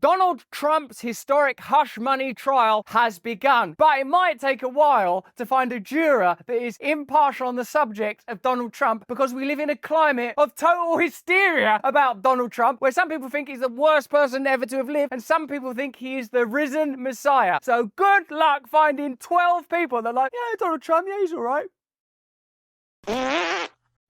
Donald Trump's historic hush money trial has begun, but it might take a while to find a juror that is impartial on the subject of Donald Trump, because we live in a climate of total hysteria about Donald Trump, where some people think he's the worst person ever to have lived, and some people think he is the risen Messiah. So good luck finding 12 people that are like, yeah, Donald Trump, yeah, he's all right.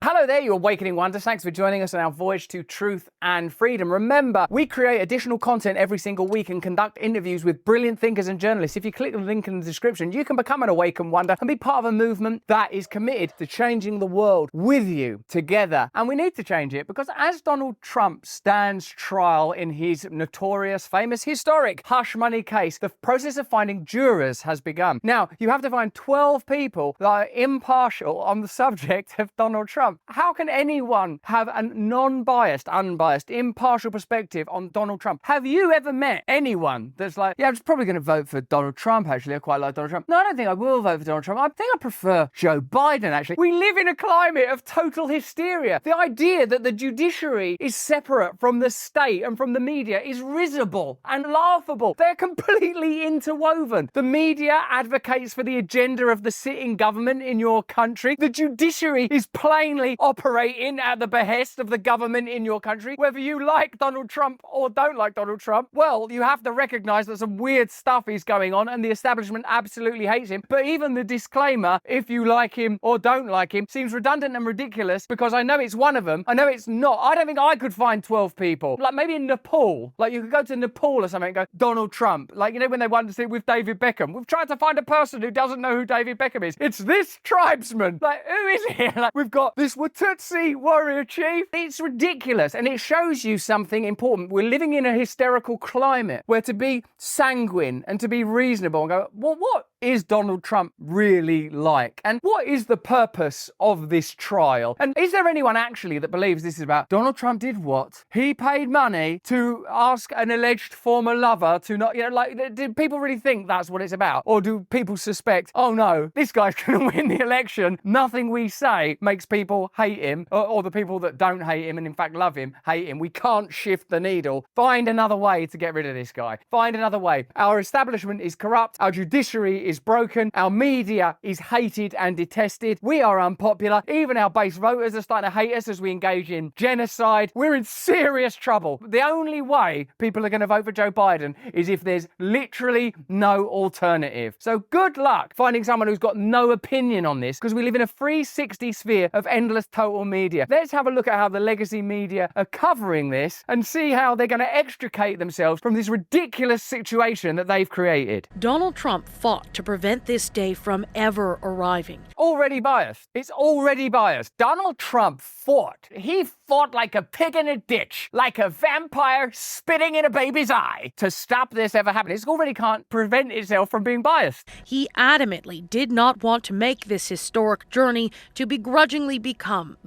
Hello there, you awakening wonders. Thanks for joining us on our voyage to truth and freedom. Remember, we create additional content every single week and conduct interviews with brilliant thinkers and journalists. If you click the link in the description, you can become an awakened wonder and be part of a movement that is committed to changing the world with you together. And we need to change it because as Donald Trump stands trial in his notorious, famous, historic hush money case, the process of finding jurors has begun. Now, you have to find 12 people that are impartial on the subject of Donald Trump. How can anyone have a non-biased, unbiased, impartial perspective on Donald Trump? Have you ever met anyone that's like, yeah, I'm just probably going to vote for Donald Trump, actually. I quite like Donald Trump. No, I don't think I will vote for Donald Trump. I think I prefer Joe Biden, actually. We live in a climate of total hysteria. The idea that the judiciary is separate from the state and from the media is risible and laughable. They're completely interwoven. The media advocates for the agenda of the sitting government in your country. The judiciary is plainly operating at the behest of the government in your country. Whether you like Donald Trump or don't like Donald Trump, well, you have to recognize that some weird stuff is going on and the establishment absolutely hates him. But even the disclaimer, if you like him or don't like him, seems redundant and ridiculous because I know it's one of them. I know it's not. I don't think I could find 12 people. Like maybe in Nepal. Like you could go to Nepal or something and go, Donald Trump. Like, you know, when they wanted to see it with David Beckham. We've tried to find a person who doesn't know who David Beckham is. It's this tribesman. Like, who is he? Like, we've got this Watutsi warrior chief. It's ridiculous, and it shows you something important. We're living in a hysterical climate where to be sanguine and to be reasonable and go, well, what is Donald Trump really like? And what is the purpose of this trial? And is there anyone actually that believes this is about Donald Trump did what? He paid money to ask an alleged former lover to not, you know, like, did people really think that's what it's about? Or do people suspect, oh no, this guy's going to win the election. Nothing we say makes people hate him, or the people that don't hate him and in fact love him, hate him. We can't shift the needle. Find another way to get rid of this guy. Find another way. Our establishment is corrupt. Our judiciary is broken. Our media is hated and detested. We are unpopular. Even our base voters are starting to hate us as we engage in genocide. We're in serious trouble. The only way people are going to vote for Joe Biden is if there's literally no alternative. So good luck finding someone who's got no opinion on this, because we live in a 360 sphere of endless total media. Let's have a look at how the legacy media are covering this and see how they're going to extricate themselves from this ridiculous situation that they've created. Donald Trump fought to prevent this day from ever arriving. Already biased. It's already biased. Donald Trump fought. He fought like a pig in a ditch, like a vampire spitting in a baby's eye to stop this ever happening. It already can't prevent itself from being biased. He adamantly did not want to make this historic journey to begrudgingly become.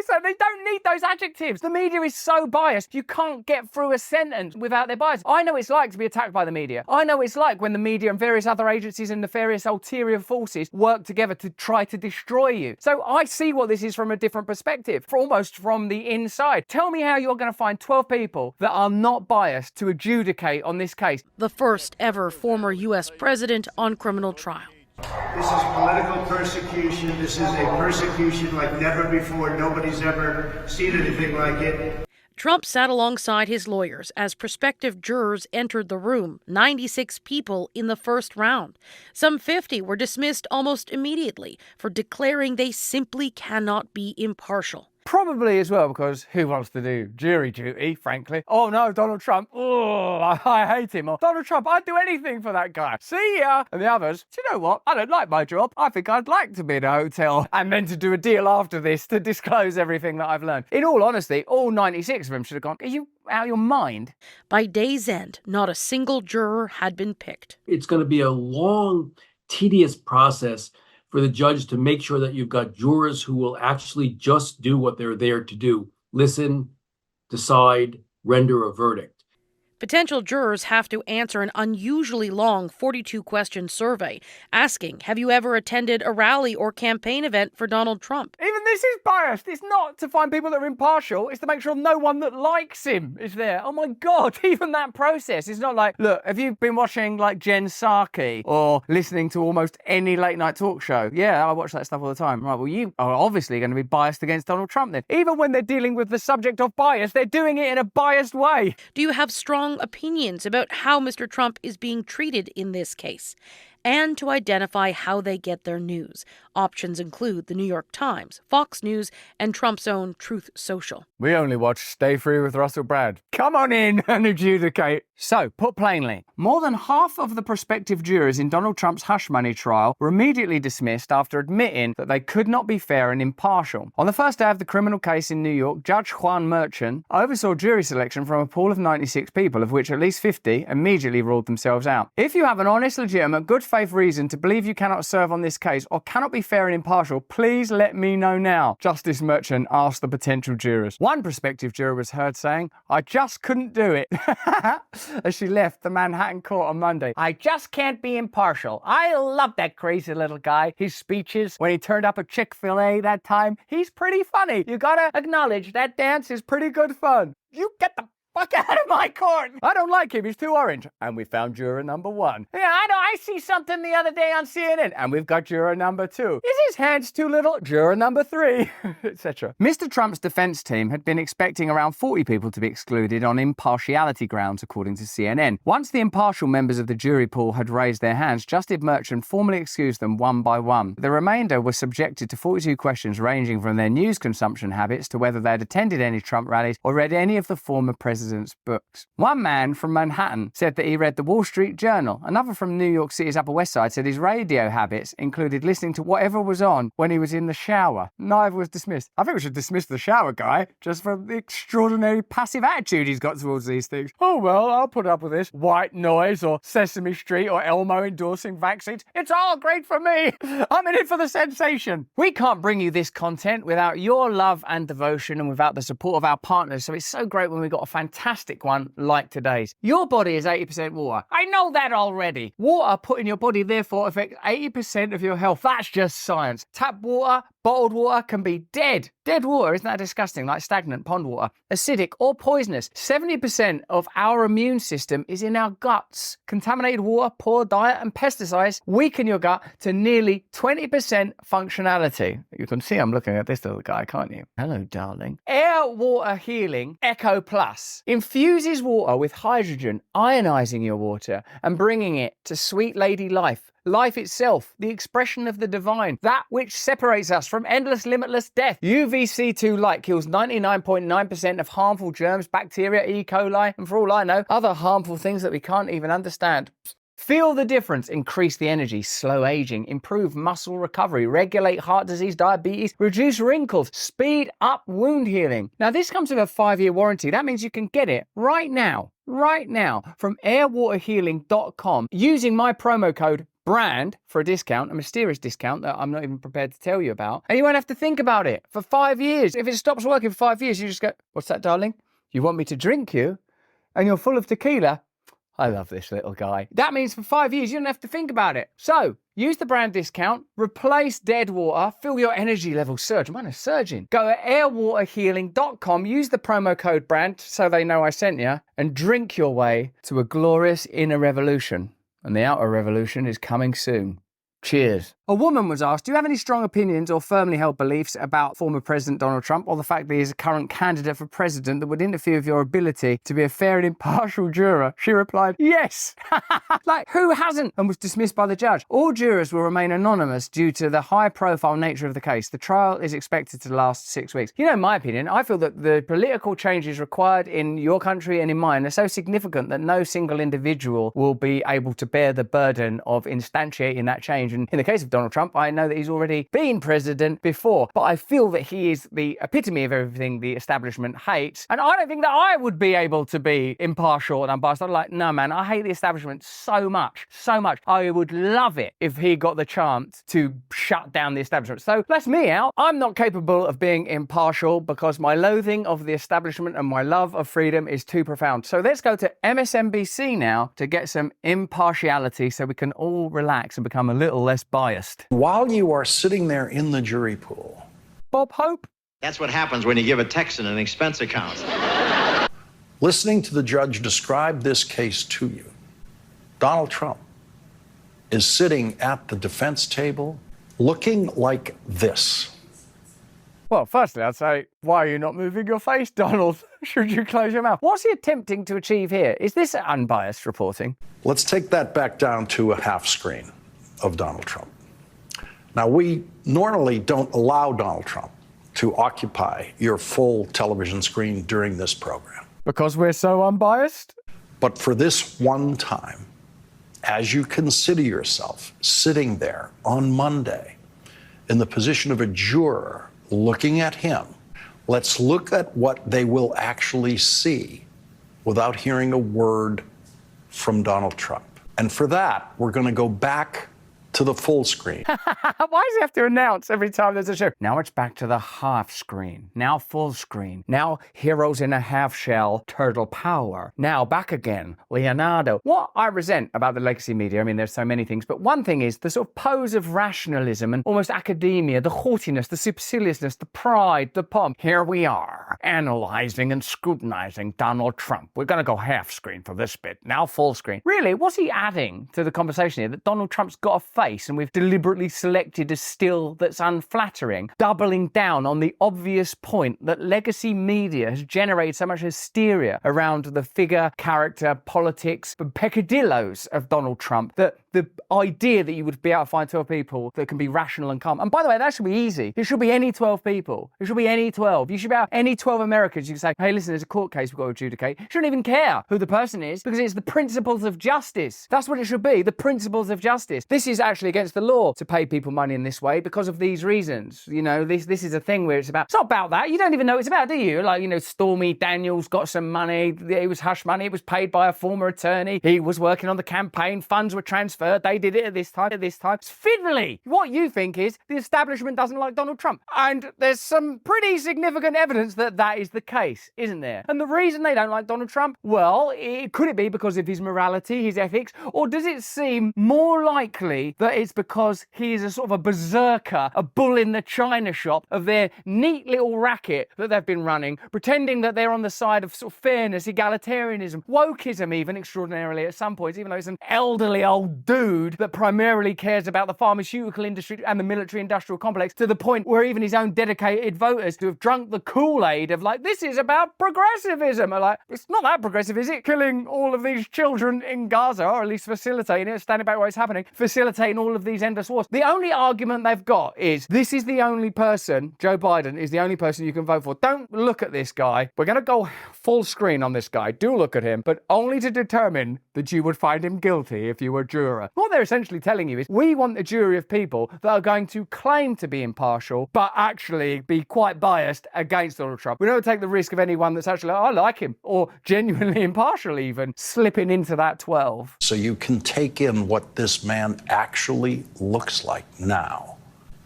So they don't need those adjectives. The media is so biased, you can't get through a sentence without their bias. I know what it's like to be attacked by the media. I know what it's like when the media and various other agencies and nefarious ulterior forces work together to try to destroy you. So I see what this is from a different perspective, almost from the inside. Tell me how you're going to find 12 people that are not biased to adjudicate on this case. The first ever former U.S. president on criminal trial. This is political persecution. This is a persecution like never before. Nobody's ever seen anything like it. Trump sat alongside his lawyers as prospective jurors entered the room, 96 people in the first round. Some 50 were dismissed almost immediately for declaring they simply cannot be impartial. Probably as well, because who wants to do jury duty, frankly? Oh no, Donald Trump. Oh, I hate him. Or Donald Trump, I'd do anything for that guy. See ya. And the others, do you know what? I don't like my job. I think I'd like to be in a hotel and then to do a deal after this to disclose everything that I've learned. In all honesty, all 96 of them should have gone, are you out of your mind? By day's end, not a single juror had been picked. It's going to be a long, tedious process for the judge to make sure that you've got jurors who will actually just do what they're there to do. Listen, decide, render a verdict. Potential jurors have to answer an unusually long 42-question survey asking, have you ever attended a rally or campaign event for Donald Trump? Even this is biased. It's not to find people that are impartial. It's to make sure no one that likes him is there. Oh my God, even that process. It's not like, look, have you been watching like Jen Psaki or listening to almost any late night talk show? Yeah, I watch that stuff all the time. Right, well, you are obviously going to be biased against Donald Trump then. Even when they're dealing with the subject of bias, they're doing it in a biased way. Do you have strong opinions about how Mr. Trump is being treated in this case? And to identify how they get their news. Options include the New York Times, Fox News, and Trump's own Truth Social. We only watch Stay Free with Russell Brand. Come on in and adjudicate. So, put plainly, more than half of the prospective jurors in Donald Trump's hush money trial were immediately dismissed after admitting that they could not be fair and impartial. On the first day of the criminal case in New York, Judge Juan Merchan oversaw jury selection from a pool of 96 people, of which at least 50 immediately ruled themselves out. If you have an honest, legitimate, good faith reason to believe you cannot serve on this case or cannot be fair and impartial, please let me know now, Justice Merchan asked the potential jurors. One prospective juror was heard saying, I just couldn't do it, as she left the Manhattan court on Monday. I just can't be impartial. I love that crazy little guy. His speeches when he turned up at Chick-fil-A that time, he's pretty funny. You gotta acknowledge that dance is pretty good fun. You get the fuck out of my court. I don't like him. He's too orange. And we found juror number 1. Yeah, I know. I see something the other day on CNN. And we've got juror number 2. Is his hands too little? Juror number 3, etc. Mr. Trump's defense team had been expecting around 40 people to be excluded on impartiality grounds, according to CNN. Once the impartial members of the jury pool had raised their hands, Justice Merchan formally excused them one by one. The remainder were subjected to 42 questions ranging from their news consumption habits to whether they'd attended any Trump rallies or read any of the former president's books. One man from Manhattan said that he read the Wall Street Journal. Another from New York City's Upper West Side said his radio habits included listening to whatever was on when he was in the shower. Neither was dismissed. I think we should dismiss the shower guy just for the extraordinary passive attitude he's got towards these things. Oh, well, I'll put up with this. White Noise or Sesame Street or Elmo endorsing vaccines. It's all great for me. I'm in it for the sensation. We can't bring you this content without your love and devotion and without the support of our partners. So it's so great when we've got a fantastic one like today's. Your body is 80% water. I know that already. Water put in your body therefore affects 80% of your health. That's just science. Tap water, bottled water can be dead. Dead water, isn't that disgusting? Like stagnant pond water. Acidic or poisonous. 70% of our immune system is in our guts. Contaminated water, poor diet and pesticides weaken your gut to nearly 20% functionality. You can see I'm looking at this little guy, can't you? Hello, darling. Air Water Healing Echo Plus infuses water with hydrogen, ionizing your water and bringing it to sweet lady life. Life itself, the expression of the divine, that which separates us from endless, limitless death. UVC2 light kills 99.9% of harmful germs, bacteria, E. coli, and for all I know, other harmful things that we can't even understand. Feel the difference. Increase the energy, slow aging, improve muscle recovery, regulate heart disease, diabetes, reduce wrinkles, speed up wound healing. Now, this comes with a 5-year warranty. That means you can get it right now from airwaterhealing.com using my promo code BRAND for a discount, a mysterious discount that I'm not even prepared to tell you about. And you won't have to think about it for 5 years. If it stops working for 5 years, you just go, what's that, darling? You want me to drink you? And you're full of tequila? I love this little guy. That means for 5 years, you don't have to think about it. So, use the brand discount, replace dead water, feel your energy level surge. Man, it's surging. Go to airwaterhealing.com, use the promo code BRAND so they know I sent you, and drink your way to a glorious inner revolution. And the outer revolution is coming soon. Cheers. A woman was asked, do you have any strong opinions or firmly held beliefs about former President Donald Trump or the fact that he is a current candidate for president that would interfere with your ability to be a fair and impartial juror? She replied, yes. Like, who hasn't? And was dismissed by the judge. All jurors will remain anonymous due to the high-profile nature of the case. The trial is expected to last 6 weeks. You know, in my opinion, I feel that the political changes required in your country and in mine are so significant that no single individual will be able to bear the burden of instantiating that change And in the case of Donald Trump, I know that he's already been president before, but I feel that he is the epitome of everything the establishment hates. And I don't think that I would be able to be impartial and unbiased. I'm like, no, man, I hate the establishment so much, so much. I would love it if he got the chance to shut down the establishment. So that's me out. I'm not capable of being impartial because my loathing of the establishment and my love of freedom is too profound. So let's go to MSNBC now to get some impartiality so we can all relax and become a little less biased. While you are sitting there in the jury pool, Bob Hope? That's what happens when you give a Texan an expense account. listening to the judge describe this case to you, Donald Trump is sitting at the defense table looking like this. Well, firstly, I'd say, why are you not moving your face, Donald? Should you close your mouth? What's he attempting to achieve here? Is this unbiased reporting? Let's take that back down to a half screen of Donald Trump. Now, we normally don't allow Donald Trump to occupy your full television screen during this program. Because we're so unbiased? But for this one time, as you consider yourself sitting there on Monday in the position of a juror looking at him, let's look at what they will actually see without hearing a word from Donald Trump. And for that, we're going to go back to the full screen. Why does he have to announce every time there's a show? Now it's back to the half screen. Now full screen. Now heroes in a half shell, turtle power. Now back again, Leonardo. What I resent about the legacy media, I mean, there's so many things, but one thing is the sort of pose of rationalism and almost academia, the haughtiness, the superciliousness, the pride, the pomp. Here we are, analyzing and scrutinizing Donald Trump. We're going to go half screen for this bit. Now full screen. Really, what's he adding to the conversation here? That Donald Trump's got a face and we've deliberately selected a still that's unflattering, doubling down on the obvious point that legacy media has generated so much hysteria around the figure, character, politics, the peccadillos of Donald Trump, that the idea that you would be able to find 12 people that can be rational and calm. And by the way, that should be easy. It should be any 12 people. It should be any 12. You should be able, any 12 Americans, you can say, hey, listen, there's a court case we've got to adjudicate. You shouldn't even care who the person is because it's the principles of justice. That's what it should be, the principles of justice. This is actually against the law to pay people money in this way because of these reasons. You know, this is a thing where it's not about that. You don't even know what it's about, do you? Like, you know, Stormy Daniels got some money. It was hush money. It was paid by a former attorney. He was working on the campaign. Funds were transferred. They did it at this time, It's fiddly. What you think is the establishment doesn't like Donald Trump. And there's some pretty significant evidence that that is the case, isn't there? And the reason they don't like Donald Trump, well, could it be because of his morality, his ethics, or does it seem more likely that it's because he is a sort of a berserker, a bull in the china shop of their neat little racket that they've been running, pretending that they're on the side of sort of fairness, egalitarianism, wokeism even extraordinarily at some points, even though it's an elderly old dude that primarily cares about the pharmaceutical industry and the military-industrial complex, to the point where even his own dedicated voters who have drunk the Kool-Aid of like, this is about progressivism. Are like, it's not that progressive, is it? Killing all of these children in Gaza, or at least facilitating it, standing back where it's happening, facilitating all of these endless wars. The only argument they've got is this is the only person, Joe Biden is the only person you can vote for. Don't look at this guy. We're going to go full screen on this guy. Do look at him, but only to determine that you would find him guilty if you were a juror. What they're essentially telling you is we want a jury of people that are going to claim to be impartial, but actually be quite biased against Donald Trump. We don't take the risk of anyone that's actually, I like him, or genuinely impartial even, slipping into that 12. So you can take in what this man actually looks like now.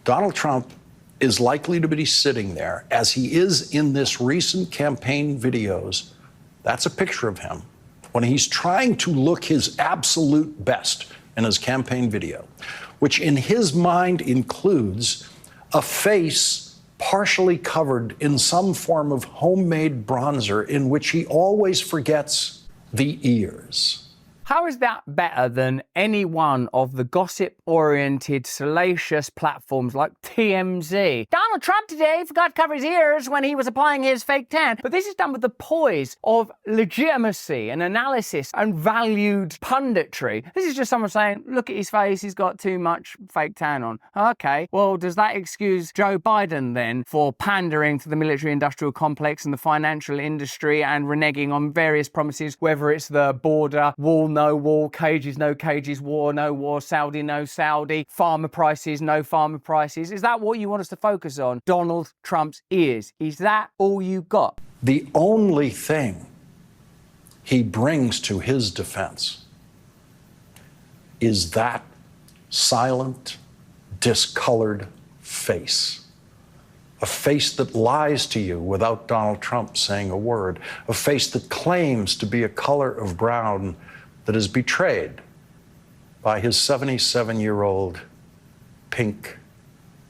Donald Trump is likely to be sitting there, as he is in this recent campaign videos. That's a picture of him when he's trying to look his absolute best in his campaign video, which in his mind includes a face partially covered in some form of homemade bronzer in which he always forgets the ears. How is that better than any one of the gossip-oriented, salacious platforms like TMZ? Donald Trump today forgot to cover his ears when he was applying his fake tan. But this is done with the poise of legitimacy and analysis and valued punditry. This is just someone saying, look at his face, he's got too much fake tan on. Okay, well, does that excuse Joe Biden then for pandering to the military-industrial complex and the financial industry and reneging on various promises, whether it's the border, wall no war, cages, no cages, war, no war, Saudi, no Saudi, farmer prices, no farmer prices. Is that what you want us to focus on? Donald Trump's ears. Is that all you got? The only thing he brings to his defense is that silent, discolored face. A face that lies to you without Donald Trump saying a word. A face that claims to be a color of brown that is betrayed by his 77-year-old pink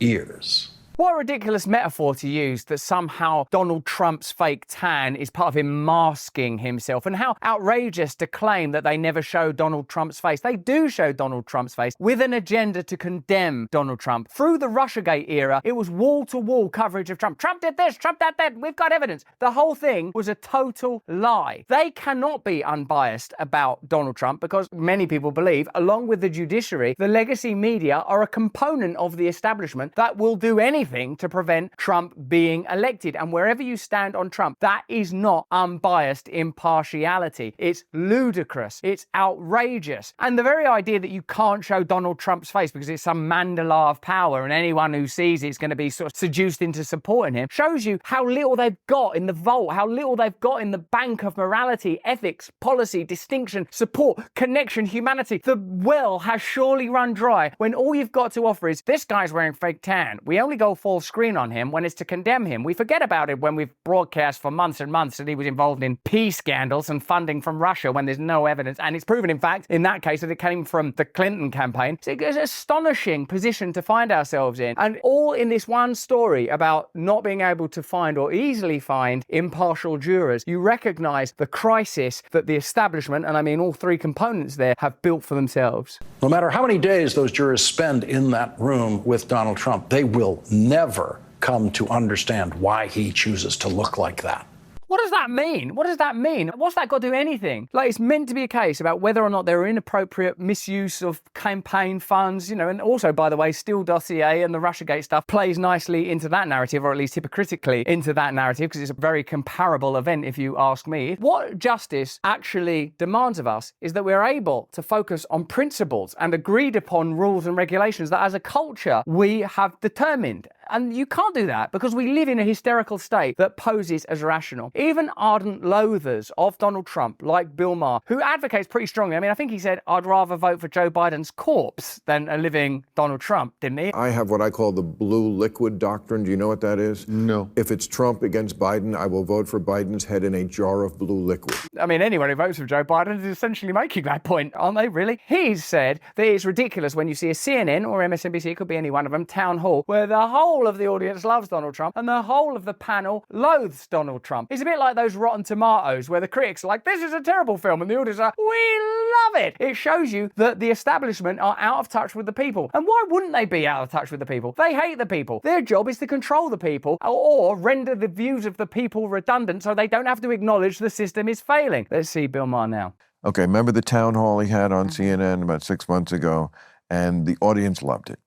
ears. What a ridiculous metaphor to use, that somehow Donald Trump's fake tan is part of him masking himself, and how outrageous to claim that they never show Donald Trump's face. They do show Donald Trump's face with an agenda to condemn Donald Trump. Through the Russiagate era, it was wall-to-wall coverage of Trump. Trump did this, Trump did that, we've got evidence. The whole thing was a total lie. They cannot be unbiased about Donald Trump because many people believe, along with the judiciary, the legacy media are a component of the establishment that will do anything to prevent Trump being elected. And wherever you stand on Trump, that is not unbiased impartiality. It's ludicrous. It's outrageous. And the very idea that you can't show Donald Trump's face because it's some mandala of power and anyone who sees it's going to be sort of seduced into supporting him shows you how little they've got in the vault, how little they've got in the bank of morality, ethics, policy, distinction, support, connection, humanity. The well has surely run dry when all you've got to offer is, this guy's wearing fake tan. We only go full screen on him when it's to condemn him. We forget about it when we've broadcast for months and months that he was involved in peace scandals and funding from Russia when there's no evidence. And it's proven, in fact, in that case, that it came from the Clinton campaign. So it's an astonishing position to find ourselves in. And all in this one story about not being able to find or easily find impartial jurors, you recognize the crisis that the establishment, and I mean all three components there, have built for themselves. No matter how many days those jurors spend in that room with Donald Trump, they will never come to understand why he chooses to look like that. What does that mean? What does that mean? What's that got to do anything? Like, it's meant to be a case about whether or not there are inappropriate misuse of campaign funds, and also, by the way, Steele dossier and the Russiagate stuff plays nicely into that narrative, or at least hypocritically into that narrative, because it's a very comparable event, if you ask me. What justice actually demands of us is that we're able to focus on principles and agreed upon rules and regulations that as a culture we have determined. And you can't do that because we live in a hysterical state that poses as rational. Even ardent loathers of Donald Trump, like Bill Maher, who advocates pretty strongly. I mean, I think he said, I'd rather vote for Joe Biden's corpse than a living Donald Trump, didn't he? I have what I call the blue liquid doctrine. Do you know what that is? No. If it's Trump against Biden, I will vote for Biden's head in a jar of blue liquid. I mean, anyone who votes for Joe Biden is essentially making that point, aren't they, really? He's said that it's ridiculous when you see a CNN or MSNBC, could be any one of them, town hall, where the whole of the audience loves Donald Trump and the whole of the panel loathes Donald Trump. It's a bit like those Rotten Tomatoes where the critics are like, this is a terrible film, and the audience are, we love it. It shows you that the establishment are out of touch with the people. And why wouldn't they be out of touch with the people? They hate the people. Their job is to control the people or render the views of the people redundant so they don't have to acknowledge the system is failing. Let's see Bill Maher now. Okay, remember the town hall he had on CNN about 6 months ago, and the audience loved it.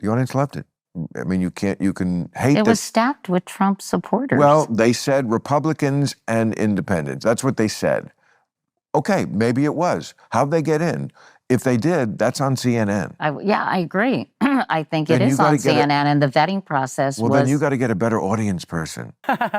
The audience loved it. I mean, you can hate it. It was stacked with Trump supporters. Well, they said Republicans and independents. That's what they said. Okay, maybe it was. How'd they get in? If they did, that's on CNN. I agree. I think it is on CNN, and the vetting process was... Well, then you got to get a better audience person.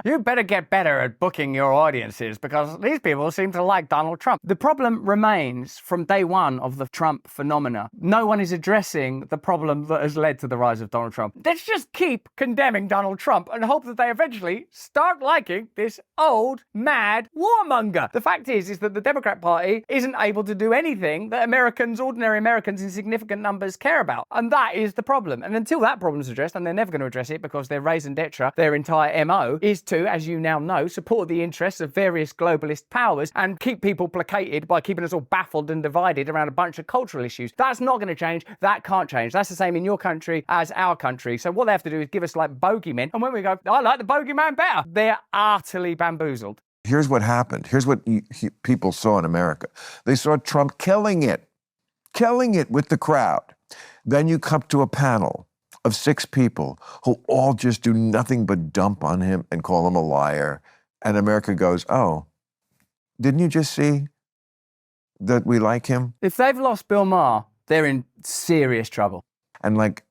You better get better at booking your audiences, because these people seem to like Donald Trump. The problem remains from day one of the Trump phenomena. No one is addressing the problem that has led to the rise of Donald Trump. Let's just keep condemning Donald Trump and hope that they eventually start liking this old, mad warmonger. The fact is that the Democrat Party isn't able to do anything that ordinary Americans in significant numbers care about. And that is the problem. And until that problem is addressed, and they're never going to address it because their raison d'etre, their entire MO, is to, as you now know, support the interests of various globalist powers and keep people placated by keeping us all baffled and divided around a bunch of cultural issues. That's not going to change. That can't change. That's the same in your country as our country. So what they have to do is give us like bogeymen. And when we go, I like the bogeyman better, they're utterly bamboozled. Here's what happened. Here's what people saw in America. They saw Trump killing it with the crowd. Then you come to a panel of 6 people who all just do nothing but dump on him and call him a liar. And America goes, oh, didn't you just see? that we like him? If they've lost Bill Maher, they're in serious trouble. And like,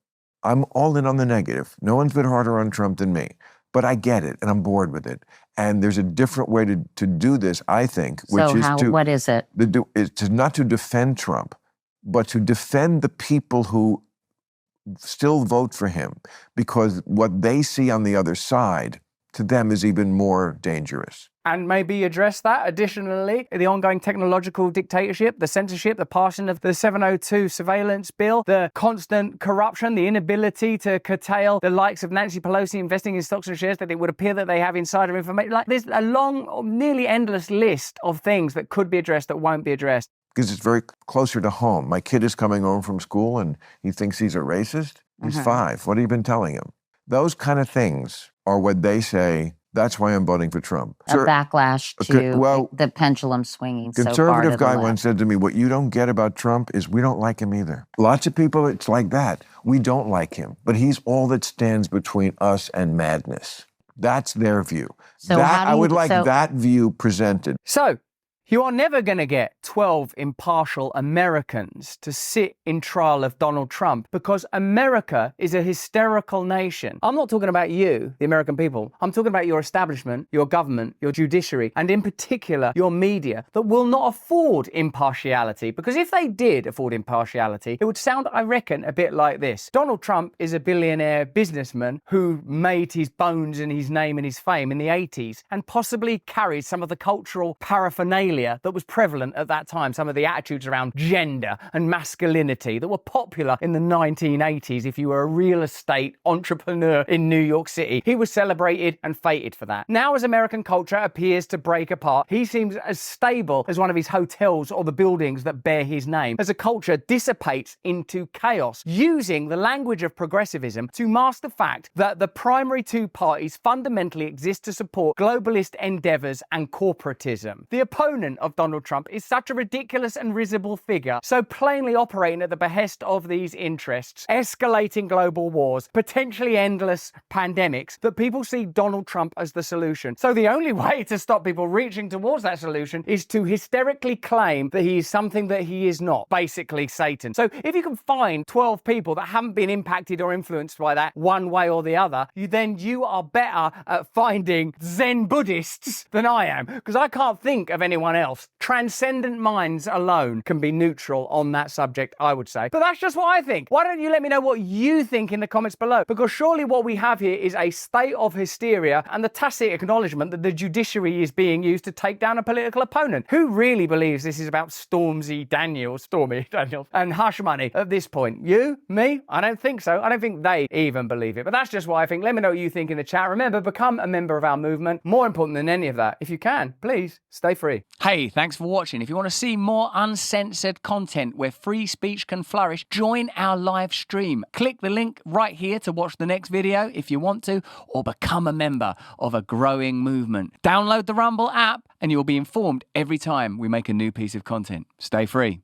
I'm all in on the negative. No one's been harder on Trump than me. But I get it, and I'm bored with it. And there's a different way to do this, I think, which what is it? Is to not to defend Trump, but to defend the people who still vote for him, because what they see on the other side, to them, is even more dangerous. And maybe address that. Additionally, the ongoing technological dictatorship, the censorship, the passing of the 702 surveillance bill, the constant corruption, the inability to curtail the likes of Nancy Pelosi investing in stocks and shares that it would appear that they have insider information. Like, there's a long, nearly endless list of things that could be addressed that won't be addressed. Because it's very closer to home. My kid is coming home from school and he thinks he's a racist. He's 5. What have you been telling him? Those kind of things are what they say. That's why I'm voting for Trump. A backlash to the pendulum swinging so far to the conservative guy left. once said to me, what you don't get about Trump is we don't like him either. Lots of people, it's like that. We don't like him, but he's all that stands between us and madness. That's their view. So I would like that view presented. So, you are never going to get 12 impartial Americans to sit in trial of Donald Trump, because America is a hysterical nation. I'm not talking about you, the American people. I'm talking about your establishment, your government, your judiciary, and in particular, your media, that will not afford impartiality. Because if they did afford impartiality, it would sound, I reckon, a bit like this. Donald Trump is a billionaire businessman who made his bones and his name and his fame in the 80s and possibly carried some of the cultural paraphernalia that was prevalent at that time, some of the attitudes around gender and masculinity that were popular in the 1980s if you were a real estate entrepreneur in New York City. He was celebrated and feted for that. Now, as American culture appears to break apart, he seems as stable as one of his hotels or the buildings that bear his name, as a culture dissipates into chaos, using the language of progressivism to mask the fact that the primary two parties fundamentally exist to support globalist endeavors and corporatism. The opponent of Donald Trump is such a ridiculous and risible figure, so plainly operating at the behest of these interests, escalating global wars, potentially endless pandemics, that people see Donald Trump as the solution. So the only way to stop people reaching towards that solution is to hysterically claim that he is something that he is not, basically Satan. So if you can find 12 people that haven't been impacted or influenced by that one way or the other, then you are better at finding Zen Buddhists than I am, because I can't think of anyone else. Transcendent minds alone can be neutral on that subject, I would say. But that's just what I think. Why don't you let me know what you think in the comments below? Because surely what we have here is a state of hysteria and the tacit acknowledgement that the judiciary is being used to take down a political opponent. Who really believes this is about Stormy Daniels, and hush money at this point? You? Me? I don't think so. I don't think they even believe it. But that's just what I think. Let me know what you think in the chat. Remember, become a member of our movement. More important than any of that, if you can, please stay free. Hey, thanks for watching. If you want to see more uncensored content where free speech can flourish, join our live stream. Click the link right here to watch the next video if you want to, or become a member of a growing movement. Download the Rumble app and you'll be informed every time we make a new piece of content. Stay free.